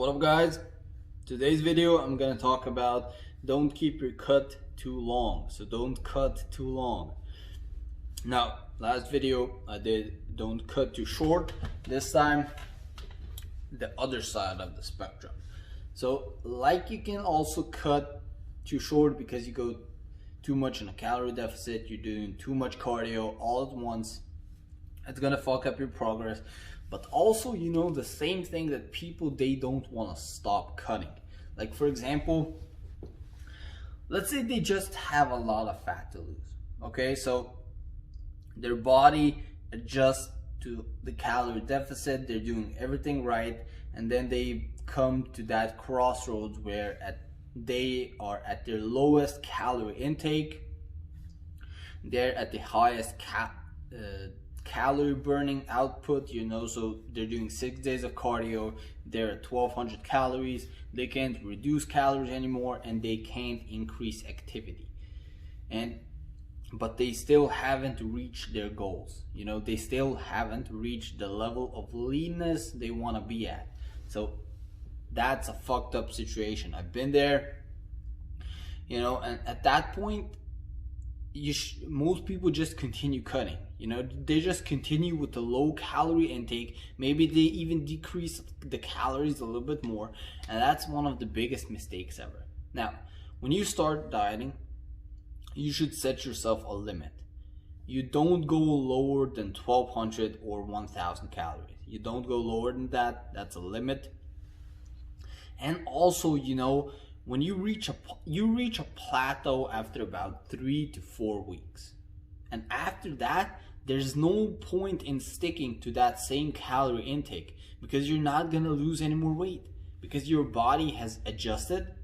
What up guys? Today's video I'm gonna talk about don't keep your cut too long. So don't cut too long. Now last video I did don't cut too short. This time the other side of the spectrum. So like you can also cut too short because you go too much in a calorie deficit, you're doing too much cardio all at once. It's gonna fuck up your progress. But also, you know, the same thing that people, they don't want to stop cutting. Like for example, let's say they just have a lot of fat to lose. Okay, so their body adjusts to the calorie deficit, they're doing everything right, and then they come to that crossroads where they are at their lowest calorie intake, they're at the highest calorie burning output, you know, so they're doing 6 days of cardio, they're at 1200 calories, they can't reduce calories anymore, and they can't increase activity, but they still haven't reached their goals, you know, they still haven't reached the level of leanness they want to be at. So that's a fucked up situation. I've been there, you know, and at that point most people just continue cutting, you know, they just continue with the low calorie intake. Maybe they even decrease the calories a little bit more, and that's one of the biggest mistakes ever. Now when you start dieting, you should set yourself a limit. You don't go lower than 1200 or 1000 calories. You don't go lower than that. That's a limit. And also, you know, when you reach a plateau after about 3 to 4 weeks, and after that there's no point in sticking to that same calorie intake, because you're not gonna lose any more weight, because your body has adjusted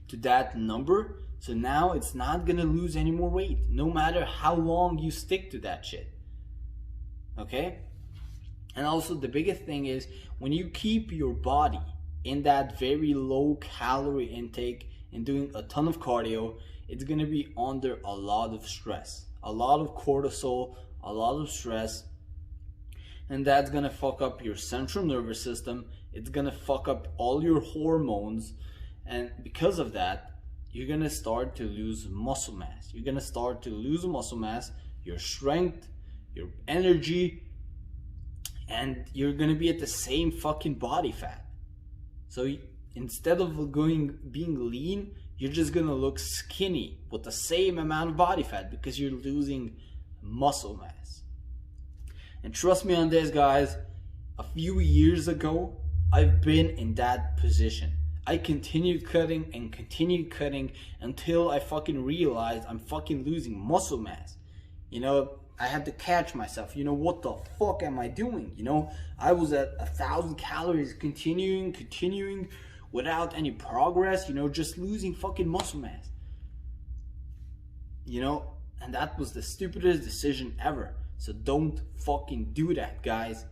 to that number. So now it's not gonna lose any more weight, no matter how long you stick to that shit. Okay? And also the biggest thing is, when you keep your body in that very low calorie intake and doing a ton of cardio, it's gonna be under a lot of stress, a lot of cortisol, a lot of stress, and that's gonna fuck up your central nervous system. It's gonna fuck up all your hormones, and because of that you're gonna start to lose muscle mass. You're gonna start to lose muscle mass, your strength, your energy, and you're gonna be at the same fucking body fat. So instead of being lean, you're just gonna look skinny with the same amount of body fat, because you're losing muscle mass. And trust me on this guys, a few years ago I've been in that position. I continued cutting and continued cutting until I fucking realized I'm fucking losing muscle mass. You know, I had to catch myself, you know, what the fuck am I doing? You know, I was at 1000 calories, continuing without any progress, you know, just losing fucking muscle mass. You know, and that was the stupidest decision ever. So don't fucking do that, guys.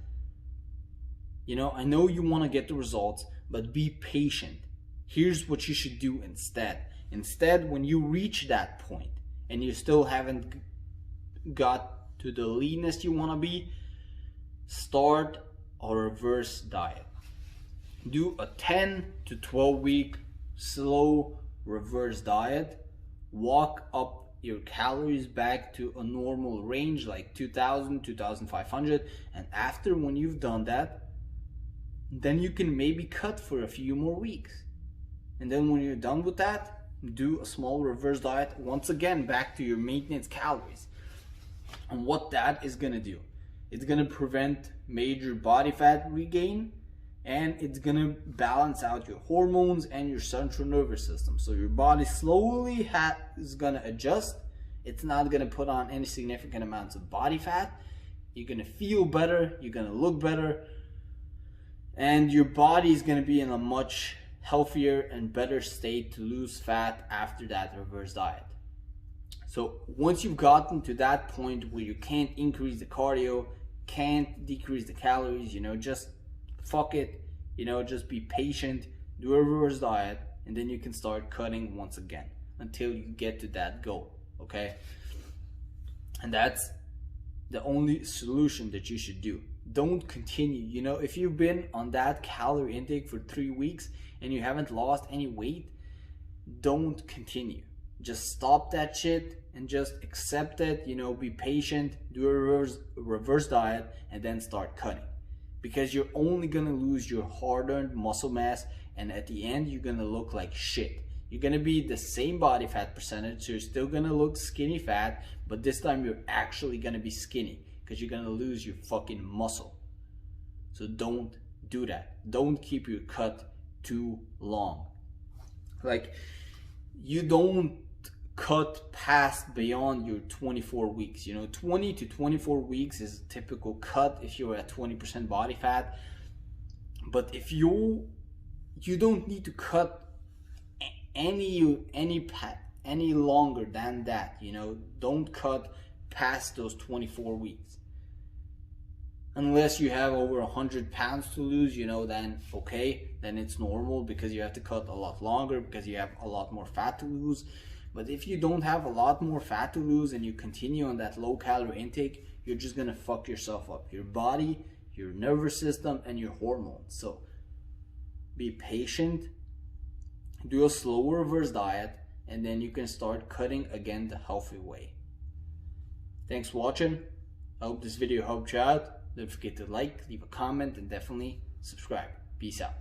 You know, I know you want to get the results, but be patient. Here's what you should do instead. Instead, when you reach that point and you still haven't got to the leanness you want to be, start a reverse diet. Do a 10 to 12 week slow reverse diet. Walk up your calories back to a normal range like 2000, 2500, and after, when you've done that, then you can maybe cut for a few more weeks. And then when you're done with that, do a small reverse diet once again back to your maintenance calories. And what that is gonna do, it's gonna prevent major body fat regain, and it's gonna balance out your hormones and your central nervous system. So your body slowly is gonna adjust. It's not gonna put on any significant amounts of body fat. You're gonna feel better, you're gonna look better, and your body is gonna be in a much healthier and better state to lose fat after that reverse diet. So once you've gotten to that point where you can't increase the cardio, can't decrease the calories, you know, just fuck it, you know, just be patient, do a reverse diet, and then you can start cutting once again until you get to that goal. Okay? And that's the only solution that you should do. don't continue. You know, if you've been on that calorie intake for 3 weeks and you haven't lost any weight, don't continue. Just stop that shit and just accept it. You know, be patient, do a reverse diet, and then start cutting, because you're only gonna lose your hard-earned muscle mass, and at the end you're gonna look like shit. You're gonna be the same body fat percentage, so you're still gonna look skinny fat, but this time you're actually gonna be skinny because you're gonna lose your fucking muscle. So don't do that. Don't keep your cut too long. Like, you don't cut past beyond your 24 weeks. You know, 20 to 24 weeks is a typical cut if you're at 20% body fat. But if you don't need to cut any longer than that. You know, don't cut past those 24 weeks. Unless you have over 100 pounds to lose, you know, then okay, then it's normal, because you have to cut a lot longer, because you have a lot more fat to lose. But if you don't have a lot more fat to lose and you continue on that low calorie intake, you're just gonna fuck yourself up, your body, your nervous system, and your hormones. So be patient, do a slow reverse diet, and then you can start cutting again the healthy way. Thanks for watching. I hope this video helped you out. Don't forget to like, leave a comment, and definitely subscribe. Peace out.